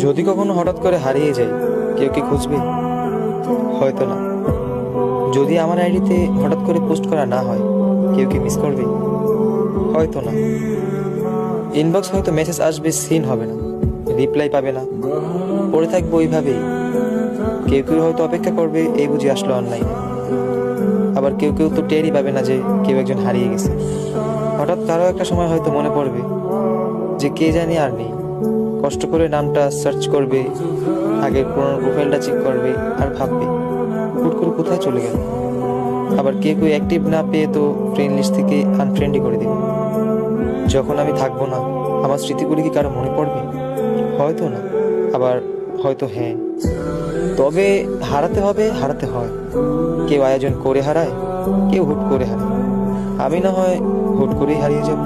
যদি কখনো হঠাৎ করে হারিয়ে যাই, কেউ কি খুঁজবে? হয়তো না। যদি আমার আইডিতে হঠাৎ করে পোস্ট করা না হয়, কেউ কি মিস করবে? হয়তো না। ইনবক্স হয়তো মেসেজ আসবে, সিন হবে না, রিপ্লাই পাবে না, পড়ে থাকবো ওইভাবেই। কেউ কেউ হয়তো অপেক্ষা করবে, এই বুঝি আসলো অনলাইন। আবার কেউ কেউ তো টেরই পাবে না যে কেউ একজন হারিয়ে গেছে। হঠাৎ কারো একটা সময় হয়তো মনে পড়বে যে কে জানি আর নেই। কষ্ট করে নামটা সার্চ করবে, আগের পুরোনো প্রোফাইলটা চেক করবে, আর ভাববে হুট করে কোথায় চলে গেল। আবার কেউ কেউ অ্যাক্টিভ না পেয়ে তো ফ্রেন্ড লিস্ট থেকে আনফ্রেন্ডই করে দেবে। যখন আমি থাকবো না, আমার স্মৃতিগুলি কি কারো মনে পড়বে? হয়তো না, আবার হয়তো হ্যাঁ। তবে হারাতে হবে, হারাতে হয়। কেউ আয়োজন করে হারায়, কেউ হুট করে হারায়। আমি না হয় হুট করেই হারিয়ে যাব।